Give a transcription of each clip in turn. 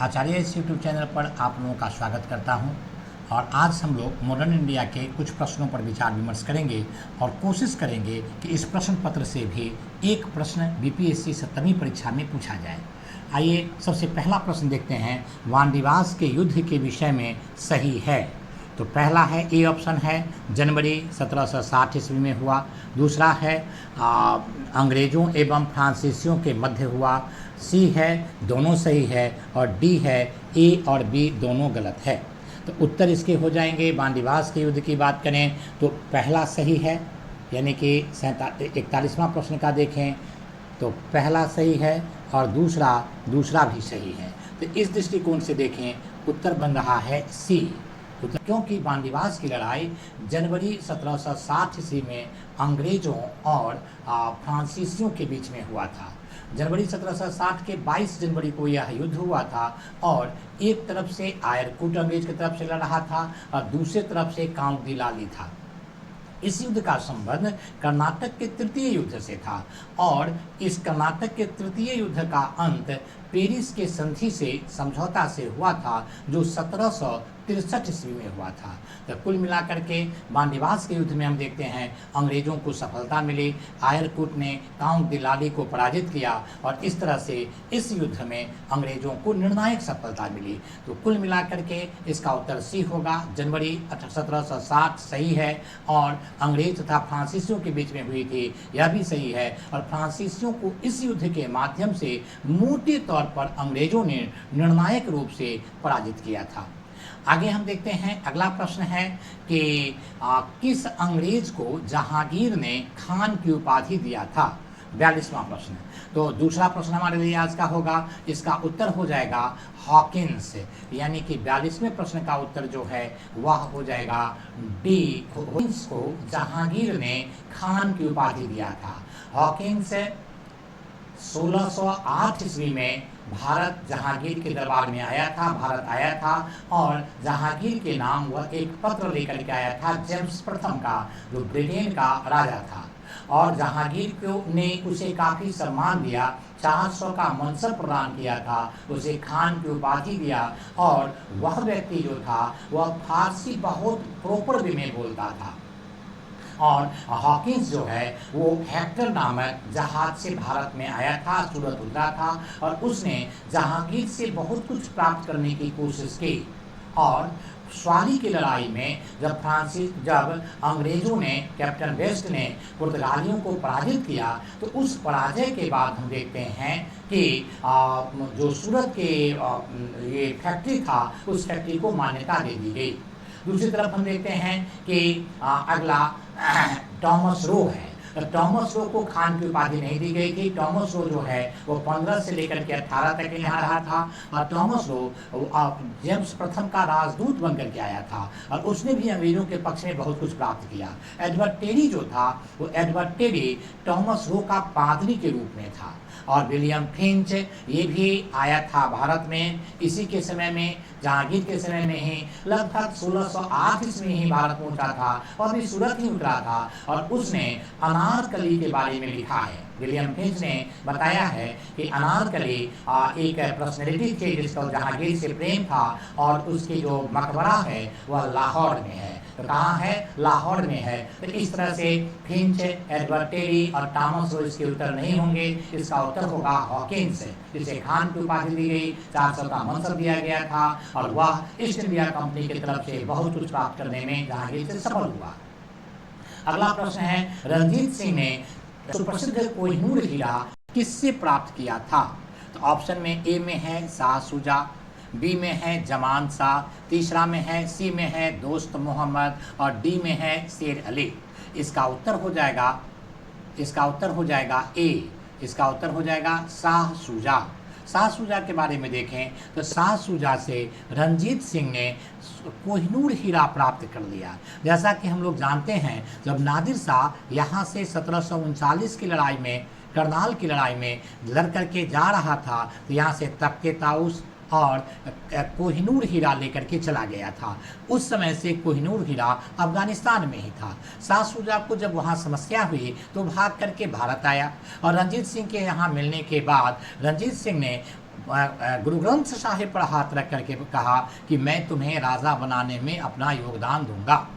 आचार्य इस YouTube channel पर आप लोगों का स्वागत करता हूं और आज हम लोग मॉडर्न इंडिया के कुछ प्रश्नों पर विचार विमर्श करेंगे और कोशिश करेंगे कि इस प्रश्न पत्र से भी एक प्रश्न बीपीएससी 17वीं परीक्षा में पूछा जाए। आइए सबसे पहला प्रश्न देखते हैं, वानदिवास के युद्ध के विषय में सही है। तो पहला है, ए ऑप्शन है जनवरी 1760 ईस्वी में हुआ। दूसरा है अंग्रेज़ों एवं फ्रांसीसियों के मध्य हुआ। सी है दोनों सही है और डी है ए और बी दोनों गलत है। तो उत्तर इसके हो जाएंगे, वानदिवास के युद्ध की बात करें तो पहला सही है, यानी कि 41वां प्रश्न का देखें तो पहला सही है और दूसरा भी सही है। तो इस दृष्टिकोण से देखें उत्तर बन रहा है सी। क्योंकि वानदिवास की लड़ाई जनवरी 1760 ईस्वी में अंग्रेज़ों और फ्रांसीसियों के बीच में हुआ था। जनवरी 1760 के 22 जनवरी को यह युद्ध हुआ था और एक तरफ से आयरकुट अंग्रेज की तरफ से लड़ रहा था और दूसरी तरफ से काउंट दिलाली था। इस युद्ध का संबंध कर्नाटक के तृतीय युद्ध से था और इस कर्नाटक के तृतीय युद्ध का अंत पेरिस के संधि से समझौता से हुआ था जो 1763 ईस्वी में हुआ था। तो कुल मिलाकर के वानदिवास के युद्ध में हम देखते हैं अंग्रेज़ों को सफलता मिली, आयरकुट ने काउंट दिलाली को पराजित किया और इस तरह से इस युद्ध में अंग्रेज़ों को निर्णायक सफलता मिली। तो कुल मिलाकर के इसका उत्तर सी होगा, जनवरी 1760 सही है और अंग्रेज तथा फ्रांसीसियों के बीच में हुई थी यह भी सही है और फ्रांसीसियों को इस युद्ध के माध्यम से मोटे तौर पर अंग्रेजों ने निर्णायक रूप से पराजित किया था। आगे हम देखते हैं, अगला प्रश्न है कि किस अंग्रेज को जहांगीर ने खान की उपाधि दिया था। 42वां प्रश्न। तो दूसरा प्रश्न हमारे लिए आज का होगा, इसका उत्तर हो जाएगा हॉकिंस, यानी कि 42वें प्रश्न का उत्तर जो है वह हो जाएगा डी। हॉकिंस को जहांगीर ने खान की उपाधि दिया था। हॉकिंस 1608 ईस्वी में भारत जहांगीर के दरबार में आया था, भारत आया था और जहांगीर के नाम वह एक पत्र लेकर के आया था जेम्स प्रथम का, जो ब्रिटेन का राजा था और जहांगीर को ने उसे काफ़ी सम्मान दिया, 400 का मनसब प्रदान किया था, उसे खान की उपाधि दिया और वह व्यक्ति जो था वह फारसी बहुत प्रॉपर वे में बोलता था। और हॉकिंस जो है वो हेक्टर नामक जहाज से भारत में आया था, सूरत उतरा था और उसने जहांगीर से बहुत कुछ प्राप्त करने की कोशिश की और स्वाली की लड़ाई में जब अंग्रेज़ों ने, कैप्टन वेस्ट ने पुर्तगालियों को पराजित किया तो उस पराजय के बाद हम देखते हैं कि जो सूरत के ये फैक्ट्री था उस फैक्ट्री को मान्यता दे दी गई। दूसरी तरफ हम देखते हैं कि अगला टॉमस रो है। तो टॉमस रो को खान की उपाधि नहीं दी गई थी। टॉमस रो जो है वो 15 से लेकर के 18 तक यहाँ रहा था और टॉमस रो जेम्स प्रथम का राजदूत बनकर के आया था और उसने भी अंग्रेजों के पक्ष में बहुत कुछ प्राप्त किया। एडवर्ड टेरी जो था वो एडवर्ड टेरी टॉमस रो का पादरी के रूप में था और विलियम फिंच ये भी आया था भारत में इसी के समय में, जहांगीर के समय में ही, लगभग 1608 ईस्वी में ही भारत में उतरा था और भी सूरत ही उतरा था और उसने अनारकली के बारे में लिखा है। विलियम फिंच ने बताया है कि अनारकली एक पर्सनैलिटी थी जिसका जहांगीर से प्रेम था और उसकी जो मकबरा है वह लाहौर में है। तो कहाँ है? लाहौर में है। तो इस तरह से फिंच, एडवर्ड टेरी और टॉमस रो इसके उत्तर नहीं होंगे। इसका उत्तर होगा हॉकिंस, जिसे खान की उपाधि दी गई, 400 का मनसब दिया गया था और वह ईस्ट इंडिया कंपनी की तरफ से बहुत कुछ प्राप्त करने में जहांगीर से सफल हुआ। अगला प्रश्न है, रणजीत सिंह ने सुप्रसिद्ध कोहिनूर हीरा किससे प्राप्त किया था। तो ऑप्शन में ए में है शाह शुजा, बी में है जमान शाह, तीसरा में है, सी में है दोस्त मोहम्मद और डी में है शेर अली। इसका उत्तर हो जाएगा ए, इसका उत्तर हो जाएगा शाह शुजा। शाह शुजा के बारे में देखें तो शाह शुजा से रणजीत सिंह ने कोहिनूर हीरा प्राप्त कर लिया। जैसा कि हम लोग जानते हैं, जब नादिर शाह यहाँ से 1739 की लड़ाई में, करनाल की लड़ाई में लड़ करके जा रहा था तो यहाँ से तख्ते ताउस और कोहिनूर हीरा लेकर के चला गया था। उस समय से कोहिनूर हीरा अफगानिस्तान में ही था। शाह शुजा को जब वहाँ समस्या हुई तो भाग करके भारत आया और रणजीत सिंह के यहाँ मिलने के बाद रणजीत सिंह ने गुरु ग्रंथ साहिब पर हाथ रख करके कहा कि मैं तुम्हें राजा बनाने में अपना योगदान दूंगा।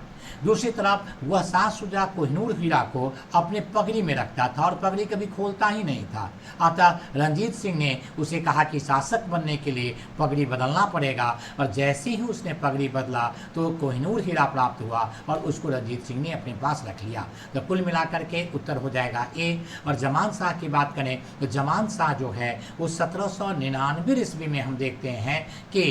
दूसरी तरफ वह शाहशुजा कोहिनूर हीरा को अपने पगड़ी में रखता था और पगड़ी कभी खोलता ही नहीं था। अतः रणजीत सिंह ने उसे कहा कि शासक बनने के लिए पगड़ी बदलना पड़ेगा, और जैसे ही उसने पगड़ी बदला तो कोहिनूर हीरा प्राप्त हुआ और उसको रणजीत सिंह ने अपने पास रख लिया। तो कुल मिलाकर के उत्तर हो जाएगा ए। और जमान शाह की बात करें तो जमान शाह जो है वो 1799 ईस्वी में हम देखते हैं कि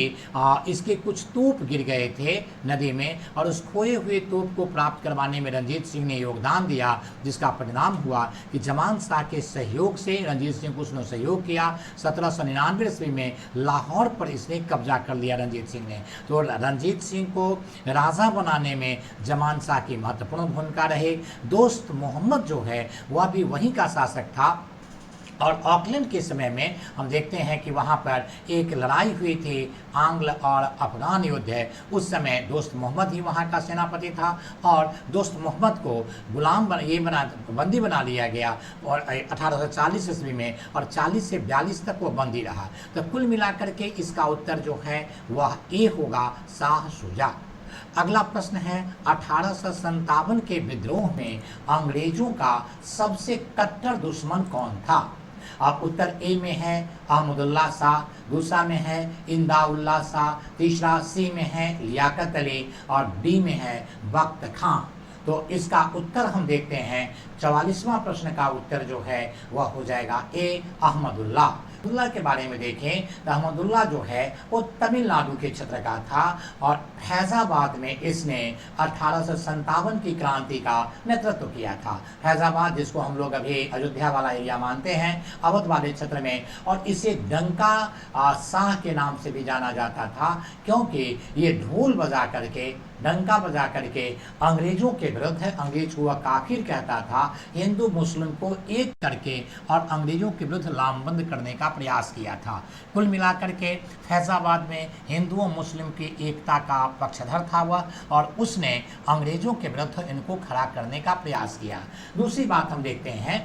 इसके कुछ तोप गिर गए थे नदी में, और उस खोए हुए तोप को प्राप्त करवाने में रणजीत सिंह ने योगदान दिया, जिसका परिणाम हुआ कि जमान शाह के सहयोग से रणजीत सिंह को उसने सहयोग किया। 1799 ईस्वी में लाहौर पर इसने कब्जा कर लिया रणजीत सिंह ने। तो रणजीत सिंह को राजा बनाने में जमान शाह की महत्वपूर्ण भूमिका रही। दोस्त मोहम्मद जो है वह भी वहीं का शासक था, और ऑकलैंड के समय में हम देखते हैं कि वहाँ पर एक लड़ाई हुई थी, आंग्ल और अफगान युद्ध है। उस समय दोस्त मोहम्मद ही वहाँ का सेनापति था, और दोस्त मोहम्मद को बंदी बना लिया गया और 1840 ईस्वी में, और 40 से 42 तक वो बंदी रहा। तो कुल मिलाकर के इसका उत्तर जो है वह ए होगा, शाह शुजा। अगला प्रश्न है 1857 के विद्रोह में अंग्रेजों का सबसे कट्टर दुश्मन कौन था? अब उत्तर ए में है अहमदुल्ला शाह, दूसरा में है इंदाउल्ला शाह, तीसरा सी में है लियाकत अली, और डी में है बख्त खां। तो इसका उत्तर हम देखते हैं 44वां प्रश्न का उत्तर जो है वह हो जाएगा ए अहमदुल्ला। अहमदुल्ला के बारे में देखें तो अहमदुल्ला जो है वो तमिलनाडु के क्षेत्र का था, और फैज़ाबाद में इसने 1857 की क्रांति का नेतृत्व किया था। फैज़ाबाद जिसको हम लोग अभी अयोध्या वाला एरिया मानते हैं, अवध वाले क्षेत्र में, और इसे डंका शाह के नाम से भी जाना जाता था, क्योंकि ये ढोल बजा करके, डंका बजा करके अंग्रेजों के विरुद्ध, अंग्रेज को वह काफिर कहता था, हिंदू मुस्लिम को एक करके और अंग्रेजों के विरुद्ध लामबंद करने का प्रयास किया था। कुल मिलाकर के फैज़ाबाद में हिंदुओं मुस्लिम की एकता का पक्षधर था वह, और उसने अंग्रेजों के विरुद्ध इनको खड़ा करने का प्रयास किया। दूसरी बात हम देखते हैं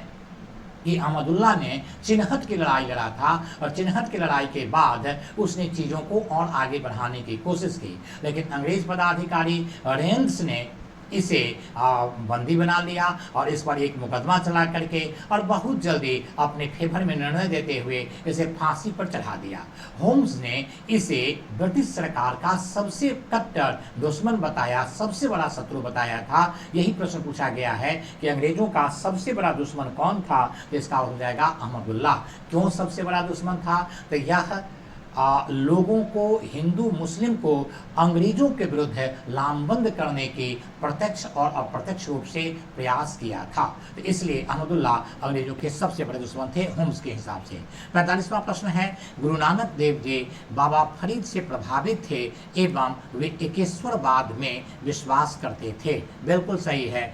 कि अहमदुल्ला ने चिन्हट की लड़ाई लड़ा था, और चिन्हट की लड़ाई के बाद उसने चीज़ों को और आगे बढ़ाने की कोशिश की, लेकिन अंग्रेज पदाधिकारी रेंस ने इसे बंदी बना लिया और इस पर एक मुकदमा चला करके और बहुत जल्दी अपने फेवर में निर्णय देते हुए इसे फांसी पर चढ़ा दिया। होम्स ने इसे ब्रिटिश सरकार का सबसे कट्टर दुश्मन बताया, सबसे बड़ा शत्रु बताया था। यही प्रश्न पूछा गया है कि अंग्रेजों का सबसे बड़ा दुश्मन कौन था, तो इसका हो जाएगा अहमदुल्ला। क्यों सबसे बड़ा दुश्मन था? तो यह लोगों को, हिंदू मुस्लिम को अंग्रेजों के विरुद्ध लामबंद करने की प्रत्यक्ष और अप्रत्यक्ष रूप से प्रयास किया था। तो इसलिए अहमदुल्ला अंग्रेजों के सबसे बड़े दुश्मन थे होम्स के हिसाब से। 45वां प्रश्न है गुरु नानक देव जी बाबा फरीद से प्रभावित थे एवं वे एकेश्वरवाद में विश्वास करते थे। बिल्कुल सही है।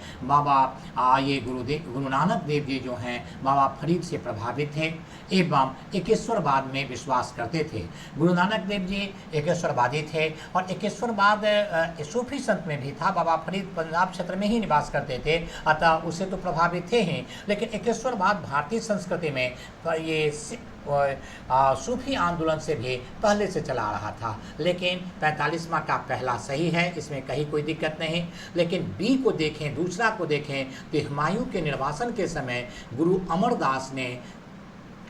ये गुरु नानक देव जी जो हैं बाबा फरीद से प्रभावित थे एवं एकेश्वरवाद में विश्वास करते थे। गुरु नानक देव जी एकेश्वरवादी थे, और एकेश्वरवाद सूफी संत में भी था। बाबा फरीद पंजाब क्षेत्र में ही निवास करते थे, अतः उससे तो प्रभावित थे ही, लेकिन एकेश्वरवाद भारतीय संस्कृति में ये सूफी आंदोलन से भी पहले से चला रहा था। लेकिन 45वां का पहला सही है, इसमें कहीं कोई दिक्कत नहीं। लेकिन बी को देखें, दूसरा को देखें तो हुमायूं के निर्वासन के समय गुरु अमरदास ने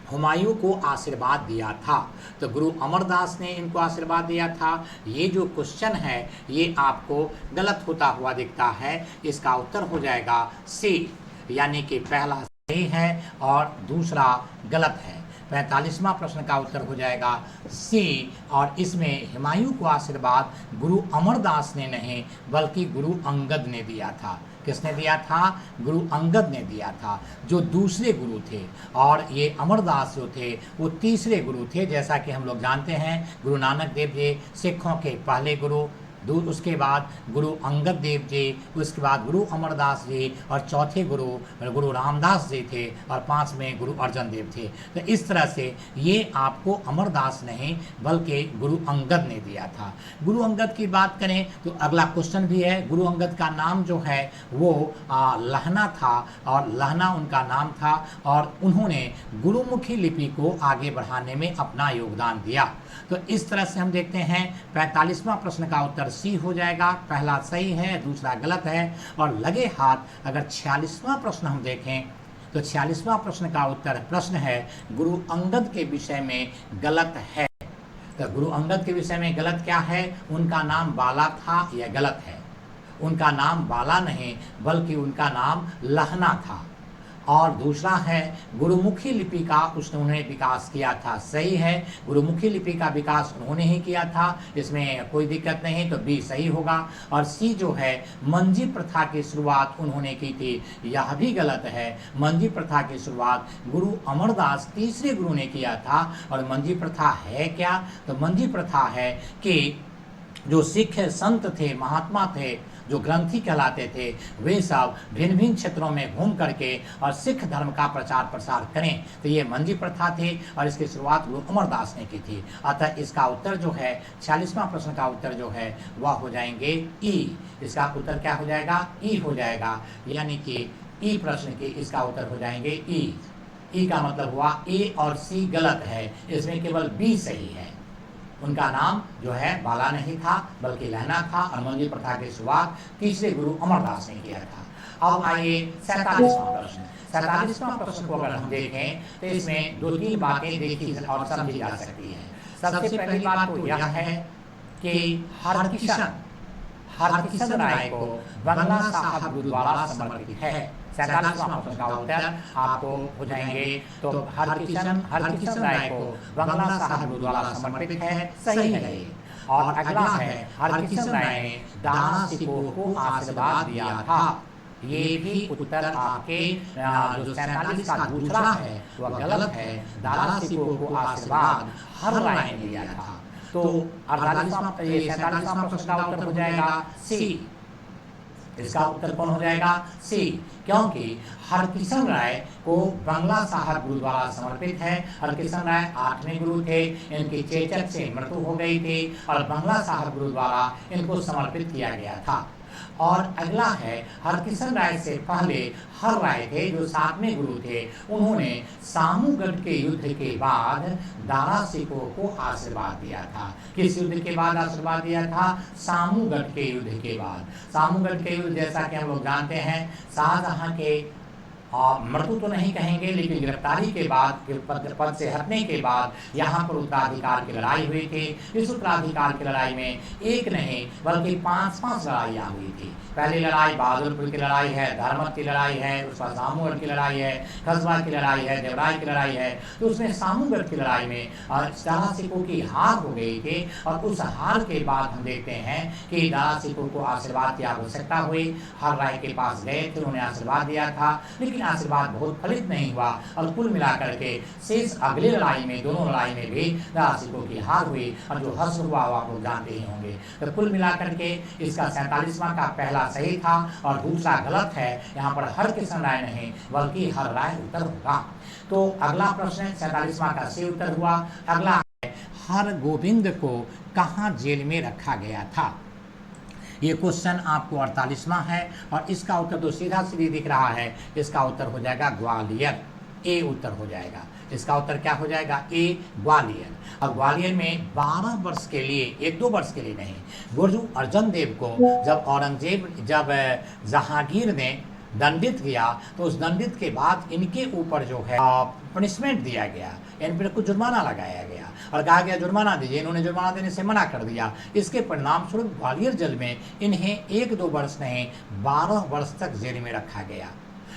हुमायूं को आशीर्वाद दिया था। तो गुरु अमरदास ने इनको आशीर्वाद दिया था। ये जो क्वेश्चन है ये आपको गलत होता हुआ दिखता है। इसका उत्तर हो जाएगा सी, यानी कि पहला सही है और दूसरा गलत है। 45वां प्रश्न का उत्तर हो जाएगा सी, और इसमें हुमायूं को आशीर्वाद गुरु अमरदास ने नहीं बल्कि गुरु अंगद ने दिया था। किसने दिया था? गुरु अंगद ने दिया था, जो दूसरे गुरु थे, और ये अमरदास जो थे वो तीसरे गुरु थे। जैसा कि हम लोग जानते हैं गुरु नानक देव जी सिखों के पहले गुरु, उसके बाद गुरु अंगद देव जी, उसके बाद गुरु अमरदास जी, और चौथे गुरु रामदास जी थे, और 5वें गुरु अर्जन देव थे। तो इस तरह से ये आपको अमरदास नहीं बल्कि गुरु अंगद ने दिया था। गुरु अंगद की बात करें तो अगला क्वेश्चन भी है। गुरु अंगद का नाम जो है वो लहना था, और लहना उनका नाम था, और उन्होंने गुरुमुखी लिपि को आगे बढ़ाने में अपना योगदान दिया। तो इस तरह से हम देखते हैं 45वां प्रश्न का उत्तर सी हो जाएगा। पहला सही है, दूसरा गलत है। और लगे हाथ अगर 46वां प्रश्न हम देखें तो 46वां प्रश्न का उत्तर प्रश्न है गुरु अंगद के विषय में गलत है। तो गुरु अंगद के विषय में गलत क्या है? उनका नाम बाला था, यह गलत है। उनका नाम बाला नहीं बल्कि उनका नाम लहना था। और दूसरा है गुरुमुखी लिपि का उन्होंने विकास किया था, सही है। गुरुमुखी लिपि का विकास उन्होंने ही किया था, इसमें कोई दिक्कत नहीं, तो बी सही होगा। और सी जो है मंजी प्रथा की शुरुआत उन्होंने की थी, यह भी गलत है। मंजी प्रथा की शुरुआत गुरु अमरदास तीसरे गुरु ने किया था। और मंजी प्रथा है क्या? तो मंजी प्रथा है कि जो सिख संत थे, महात्मा थे, जो ग्रंथी कहलाते थे, वे सब भिन्न भिन्न क्षेत्रों में घूम करके और सिख धर्म का प्रचार प्रसार करें, तो ये मंजी प्रथा थी, और इसकी शुरुआत गुरु अमरदास ने की थी। अतः इसका उत्तर जो है 46वां प्रश्न का उत्तर जो है वह हो जाएंगे ई। इसका उत्तर क्या हो जाएगा? ई हो जाएगा, यानी कि ई प्रश्न के इसका उत्तर हो जाएंगे ई। ई का मतलब हुआ ए और सी गलत है, इसमें केवल बी सही है। उनका नाम जो है बाला नहीं था बल्कि लहना था, और मंजी प्रथा की शुरुआत तीसरे गुरु अमरदास ने किया था। अब आइए 47वां प्रश्न। 47वां प्रश्न को अगर हम देखें तो इसमें 2-3 बातें देखी और समझी जा सकती है। सबसे पहली बात तो यह है कि हरकिशन राय को बंगला साहब गुरुद्वारा समर्पित है। 47वां प्रश्न का उत्तर आपको हो जाएंगे तो हरकिशन राय को बंगला साहब गुरुद्वारा समर्पित है, सही है। और अगला है हरकिशन राय ने दारा सिकोह को आशीर्वाद दिया था, ये भी उत्तर आपके जो 47 का दूसरा है वह गलत है। दारा सिकोह को आशीर्वाद हर राय ने दिया था। तो 47वां प्रश्न का उत्तर हो जाएगा सी। इसका उत्तर कौन हो जाएगा? सी, क्योंकि हरकिशन राय को बंगला साहब गुरुद्वारा समर्पित है। हरकिशन राय 8वें गुरु थे, इनकी चेचक से मृत्यु हो गई थी, और बंगला साहब गुरुद्वारा इनको समर्पित किया गया था। और अगला है हरकिशन राय से पहले हर राय थे जो 7वें गुरु थे, उन्होंने सामूगढ़ के युद्ध के बाद दारा सिकोह को आशीर्वाद दिया था। किस युद्ध के बाद आशीर्वाद दिया था? सामूगढ़ के युद्ध के बाद। सामूगढ़ के युद्ध जैसा कि हम लोग जानते हैं, शाहजहां के मृत्यु तो नहीं कहेंगे लेकिन गिरफ्तारी के बाद, पद से हटने के बाद यहाँ पर उत्तराधिकार की लड़ाई हुई थी। इस उत्तराधिकार की लड़ाई में एक नहीं बल्कि 5 लड़ाइयाँ हुई थी। पहली लड़ाई बहादुरपुर की लड़ाई है, धर्मत की लड़ाई है, उसके बाद सामूगढ़ की लड़ाई है, कस्बा की लड़ाई है, देवराय की लड़ाई है। तो उसमें सामूगढ़ की लड़ाई में दारा सिकोह की हार हो गई थी, और उस हार के बाद हम देखते हैं कि दारा सिकोह को आशीर्वाद की आवश्यकता हुई। हर राय के पास गए थे, उन्हें आशीर्वाद दिया था, लेकिन आशीर्वाद बहुत फलित नहीं हुआ, और कुल मिलाकर के शेष अगली लड़ाई में, दोनों लड़ाई में भी दारा सिकोह की हार हुई, और जो हर्ष हुआ वो आप लोग जानते ही होंगे। तो कुल मिलाकर के इसका 47वां का पहला सही था और दूसरा गलत है। यहाँ पर हरकिशन राय नहीं बल्कि हर राय उत्तर होगा। तो अगला प्रश्न 47वां का सही उत्तर हुआ। अगला है हर गोविंद को कहाँ जेल में रखा गया था? ये क्वेश्चन आपको 48वां है, और इसका उत्तर तो सीधा सीधी दिख रहा है, इसका उत्तर हो जाएगा ग्वालियर। ए उत्तर हो जाएगा। इसका उत्तर क्या हो जाएगा? ए, ग्वालियर। और ग्वालियर में 12 वर्ष के लिए, 1-2 वर्ष के लिए नहीं, गुरु अर्जन देव को जब जहांगीर ने दंडित किया, तो उस दंडित के बाद इनके ऊपर जो है पनिशमेंट दिया गया, इन पर कुछ जुर्माना लगाया गया और कहा गया जुर्माना दीजिए। इन्होंने जुर्माना देने से मना कर दिया। इसके परिणाम स्वरूप ग्वालियर जेल में इन्हें 1-2 वर्ष नहीं 12 वर्ष तक जेल में रखा गया।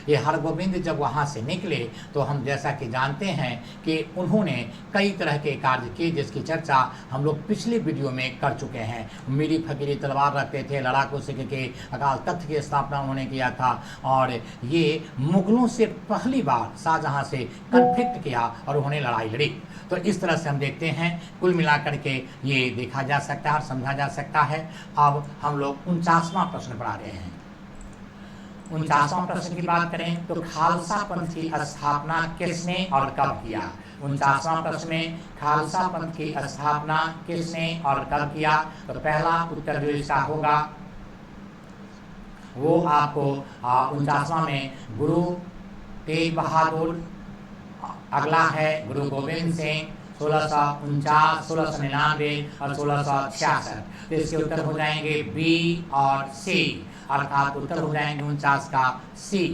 ये हरगोविंद जब वहाँ से निकले तो हम जैसा कि जानते हैं कि उन्होंने कई तरह के कार्य किए, जिसकी चर्चा हम लोग पिछले वीडियो में कर चुके हैं। मीरी फकीरी तलवार रखते थे, लड़ाकू सिख के अकाल तख्त की स्थापना उन्होंने किया था, और ये मुगलों से पहली बार शाहजहाँ से कन्फ्लिक्ट किया और उन्होंने लड़ाई लड़ी। तो इस तरह से हम देखते हैं, कुल मिलाकर के ये देखा जा सकता है और समझा जा सकता है। अब हम लोग 49वां प्रश्न पर आ रहे हैं। 49वां प्रश्न की बात करें तो खालसा पंथ की स्थापना किसने और कब किया। 49वां प्रश्न में खालसा पंथ की स्थापना किसने और कब किया। तो पहला उत्तर जो इसका होगा वो आपको 49वां में गुरु तेग बहादुर, अगला है गुरु गोविंद सिंह 1649, 1699 और 1666। तो इसके उत्तर हो जाएंगे बी और सी, अर्थात उत्तर हो जाएंगे 49 का सी।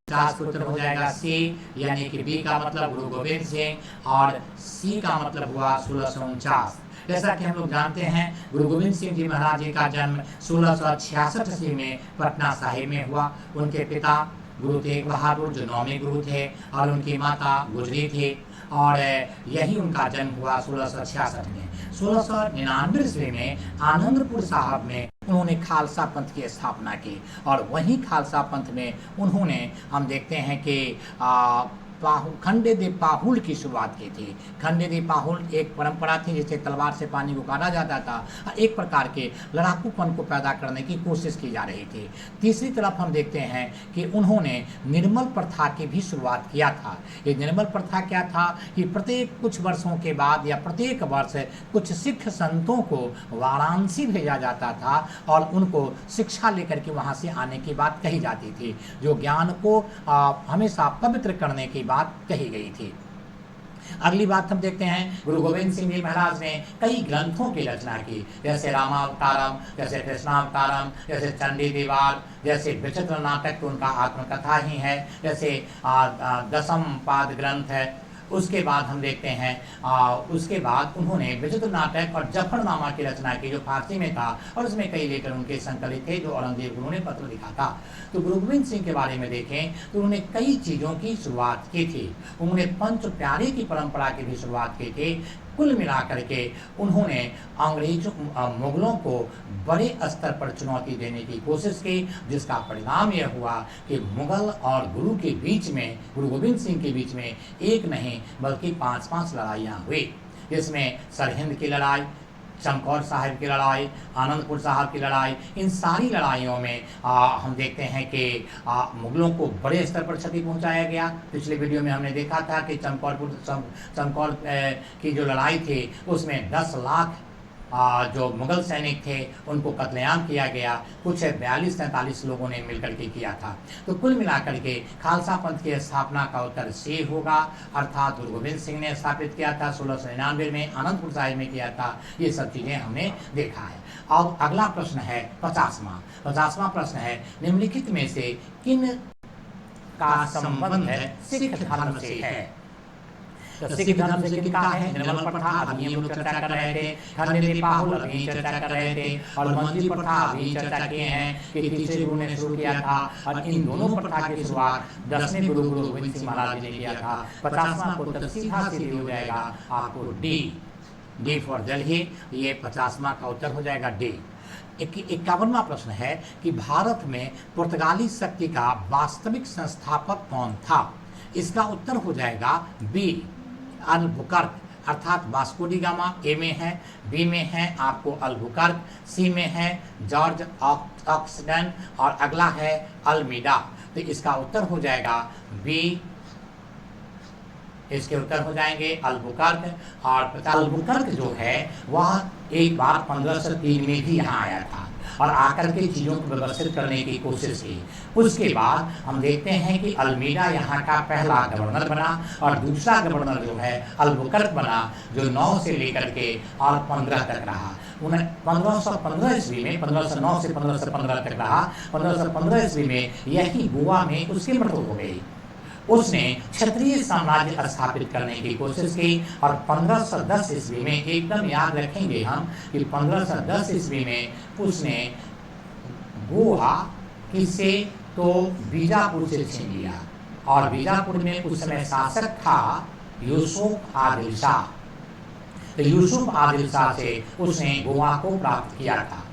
49 का उत्तर हो जाएगा सी, यानी कि बी का मतलब गुरु गोविंद सिंह और सी का मतलब हुआ 1649। जैसा कि हम लोग जानते हैं, गुरु गोविंद सिंह जी महाराज जी का जन्म 1666 ईस्वी में पटना साहिब में हुआ। उनके पिता गुरु तेग बहादुर जो 9वें गुरु थे और उनकी माता गुजरी थी, और यही उनका जन्म हुआ 1666 में। 1699 ईस्वी में आनंदपुर साहब में उन्होंने खालसा पंथ की स्थापना की, और वहीं खालसा पंथ में उन्होंने हम देखते हैं कि खंडे दे पाहुल की शुरुआत की थी। खंडे दे पाहुल एक परंपरा थी जिससे तलवार से पानी को काटा जाता था, एक प्रकार के लड़ाकूपन को पैदा करने की कोशिश की जा रही थी। तीसरी तरफ हम देखते हैं कि उन्होंने निर्मल प्रथा की भी शुरुआत किया था। ये निर्मल प्रथा क्या था कि प्रत्येक कुछ वर्षों के बाद या प्रत्येक वर्ष कुछ सिख संतों को वाराणसी भेजा जाता था और उनको शिक्षा लेकर के वहाँ से आने की बात कही जाती थी, जो ज्ञान को हमेशा पवित्र करने की बात कही गई थी। अगली बात हम देखते हैं, गुरु गोविंद सिंह जी महाराज ने कई ग्रंथों की रचना की, जैसे रामावतारम, जैसे कृष्णावतारम, जैसे चंडी दीवार, जैसे विचित्र नाटक तो उनका आत्मकथा ही है, जैसे दसम पाद ग्रंथ है। उसके बाद हम देखते हैं उसके बाद उन्होंने विचित्र नाटक और जफरनामा की रचना की जो फारसी में था, और उसमें कई लेटर उनके संकलित थे जो औरंगजेब गुरु ने पत्र लिखा था। तो गुरु गोविंद सिंह के बारे में देखें तो उन्होंने कई चीज़ों की शुरुआत की थी। उन्होंने पंच प्यारे की परंपरा की भी शुरुआत की थी। कुल मिलाकर के उन्होंने अंग्रेजों मुगलों को बड़े स्तर पर चुनौती देने की कोशिश की, जिसका परिणाम यह हुआ कि मुगल और गुरु के बीच में, गुरु गोविंद सिंह के बीच में एक नहीं बल्कि 5-5 लड़ाइयाँ हुई, जिसमें सरहिंद की लड़ाई, चमकौर साहिब की लड़ाई, आनंदपुर साहब की लड़ाई, इन सारी लड़ाइयों में हम देखते हैं कि मुगलों को बड़े स्तर पर क्षति पहुंचाया गया। पिछले वीडियो में हमने देखा था कि चमकौर की जो लड़ाई थी उसमें 10 लाख जो मुगल सैनिक थे उनको कत्लेआम किया गया। कुछ 42-43 लोगों ने मिलकर के किया था। तो कुल मिलाकर के खालसा पंथ की स्थापना का उत्तर सी होगा, अर्थात गुरु गोविंद सिंह ने स्थापित किया था, 1699 में आनंदपुर साहिब में किया था। ये सब चीज़ें हमने देखा है। अब अगला प्रश्न है 50वां प्रश्न है, निम्नलिखित में से किन का संबंध सिख धर्म से है। तो सिख धर्म से किनका है? निर्मल प्रथा, अभी हम लोग चर्चा कर रहे थे। खंडे दे पाहुल अभी चर्चा कर रहे थे, और मंजी प्रथा अभी चर्चा किए हैं कि तीसरे गुरु ने शुरू किया था, और इन दोनों प्रथा की शुरुआत 10वें गुरु गोविंद सिंह महाराज ने किया था। 50वां को उत्तर सीधा सीधी हो जाएगा आपको डी फॉर दिल्ली। ये 50वां का उत्तर हो जाएगा डी। 51वां प्रश्न है कि भारत में पुर्तगाली शक्ति का वास्तविक संस्थापक कौन था। इसका उत्तर हो जाएगा बी, अल्बुकर्क, अर्थात वास्को डी गामा। ए में है, बी में है आपको अल्बुकर्क, सी में है जॉर्ज ऑक्सडन, और अगला है अल्मीडा। तो इसका उत्तर हो जाएगा बी, इसके उत्तर हो जाएंगे अल्बुकर्क। और अल्बुकर्क जो है वह एक बार 1503 में भी यहाँ आया था और आकर के चीज़ों को व्यवस्थित करने की कोशिश की। उसके बाद हम देखते हैं कि अल्मीडा यहाँ का पहला गवर्नर बना, और दूसरा गवर्नर जो है अल्बुकर्क बना, जो 9 से लेकर के और 15 तक रहा। 1515 ईस्वी में, 1509 से 1515 तक रहा। 1515 ईस्वी में यही गोवा में उसकी मृत्यु हो गई। उसने क्षत्रिय साम्राज्य स्थापित करने की कोशिश की, और 1510 ईस्वी में, एकदम याद रखेंगे हम कि 1510 ईस्वी में उसने गोवा से तो बीजापुर से छीन लिया और बीजापुर में उस समय शासक था यूसुफ आदिल शाह। तो यूसुफ आदिल शाह से उसने गोवा को प्राप्त किया था।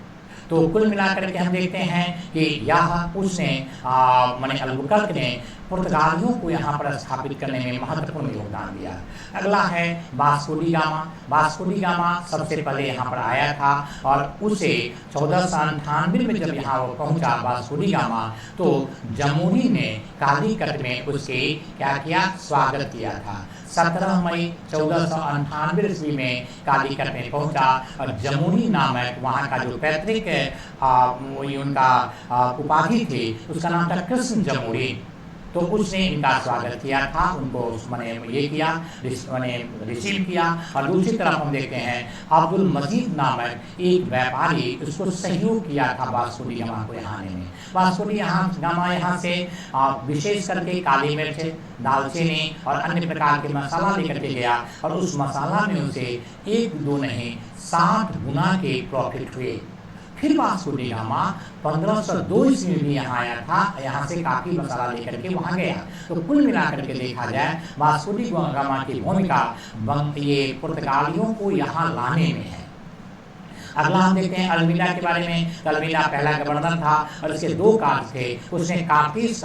तो कुल मिलाकर के हम देखते हैं कि यह उसने माने अल्बुकर्क ने पुर्तगालियों को यहाँ पर स्थापित करने में महत्वपूर्ण योगदान दिया। अगला है Vasco D gamma. Vasco D gamma सबसे पहले यहाँ पर आया था और उसे 1498 में जब यहाँ वो पहुँचा वास्को डी गामा, तो जमुनी ने कालीकट में उसके क्या किया, स्वागत किया था। 17 मई 1498 ईस्वी में कालीकट में पहुंचा और जमुनी नामक वहाँ का जो पैतृक उनका उपाधि थी उसका नाम था कृष्ण जमुनी। तो उसने इनका स्वागत किया था, उनको मैंने ये किया, मैंने रिसीव किया। और दूसरी तरफ हम देखते हैं अब्दुल मजीद नामक एक व्यापारी उसको सहयोग किया था वास्को डी गामा को यहाँ आने में। वास्को डी गामा यहाँ से विशेष करके काली मिर्च, दालचीनी और अन्य प्रकार के मसाला लेकर के गया और उस मसाला में उसे 1-2 नहीं 60 गुना के प्रॉफिट हुए। फिर वास्को डी गामा 1502 ईस्वी में यहाँ आया था, यहाँ से काफी मसाला लेकर के वहाँ गया। तो कुल मिलाकर के देखा जाए वास्को डी गामा की भूमिका ये पुर्तगालियों को यहाँ लाने में है। अगला हम देखते हैं अल्मीडा के बारे में। अल्मीडा पहला गवर्नर था और इसके 2 कार्य थे। उसने कार्तेज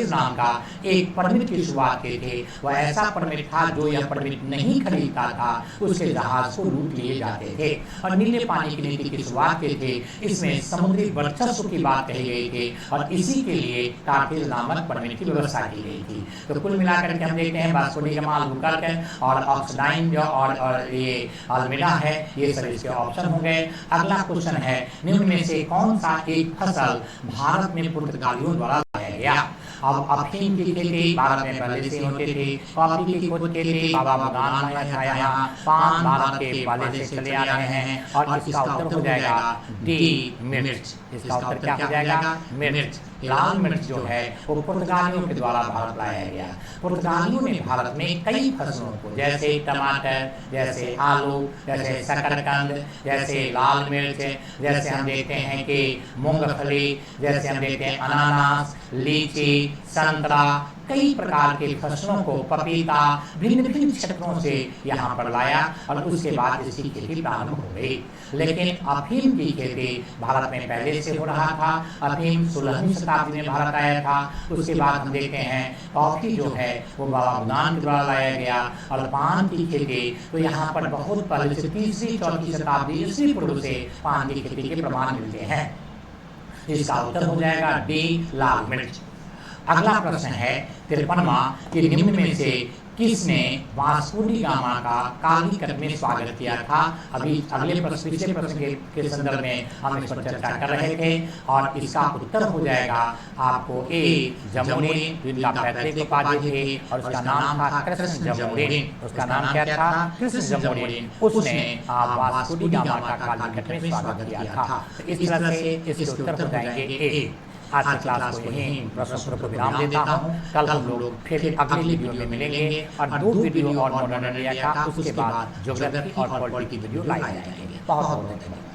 नाम का एक परमिट की शुरुआत की थी। वह ऐसा परमिट था जो यह परमिट नहीं खरीदता था उसके जहाज को लूट लिए जाते थे। और नीले पानी की नीति की शुरुआत की थी। इसमें समुद्री वर्चस्व की बात कही गई थी और इसी के लिए कार्तेज नामक परमिट की व्यवस्था की गई थी। तो कुल मिलाकर के हम देखते हैं वास्को डी गामा, अल्बुकर्क और ऑक्सडाइन और ये अल्मीडा है, ये सब इसके ऑप्शन हो गए। अगला क्वेश्चन है निम्न में से कौन सा एक फसल भारत में पुर्तगालियों द्वारा लाया गया। अब अफीम की खेती भारत में पहले से होती थी। कॉफी की खेती बाबा बगान लाया यहाँ। पान भारत के पहले से चले आ रहे हैं और इसका उत्तर हो जाएगा डी, मिर्च। इसका उत्तर क्या हो जाएगा, मिर्च। लाल मिर्च जो है वो पुर्तगालियों के द्वारा भारत लाया गया। पुर्तगालियों ने भारत में कई फसलों को जैसे टमाटर, जैसे आलू, जैसे शकरकंद, जैसे लाल मिर्च, जैसे हम देखते हैं कि मूंगफली, जैसे हम देखते हैं अनानास, लीची, संतरा, कई प्रकार के फसलों को, पपीता, भिन्न भिन्न क्षेत्रों से यहाँ पर लाया और उसके बाद इसकी खेती प्रारंभ हो गई। लेकिन अफीम की खेती भारत में पहले से हो रहा था। अफीम 16वीं शताब्दी में भारत आया था। उसके बाद हम देखते हैं कॉफी जो है वो बाबा बगान के द्वारा लाया गया और पान की खेती तो यहाँ पर बहुत पहले से 3री-4री शताब्दी ईस्वी पूर्व से पान की खेती के प्रमाण मिलते हैं। इसका उत्तर हो जाएगा डी, लाल मिर्च। अगला प्रश्न है 53वां कि निम्न में से किसने वास्को डी गामा का कालीकट में स्वागत किया था। अभी अगले प्रश्न, पिछले प्रश्न के संदर्भ में हम इस पर चर्चा कर रहे थे और इसका उत्तर हो जाएगा आपको ए, जमुनी, जिनका पैतृक उपाधि थे और उसका नाम था कृष्ण जमुनी। उसका नाम क्या था, कृष्ण जमुनी। उसने वास्को डी गामा का कालीकट में स्वागत किया था। इस तरह से इसके उत्तर हो जाएंगे ए। आज की क्लास को यहीं प्रश्नों को विराम देता हूँ। कल हम लोग फिर अगले वीडियो में मिलेंगे और 2 वीडियो और मॉडर्न इंडिया का, उसके बाद ज्योग्राफी और पॉलिटी की वीडियो लाए जाएंगे। बहुत बहुत धन्यवाद।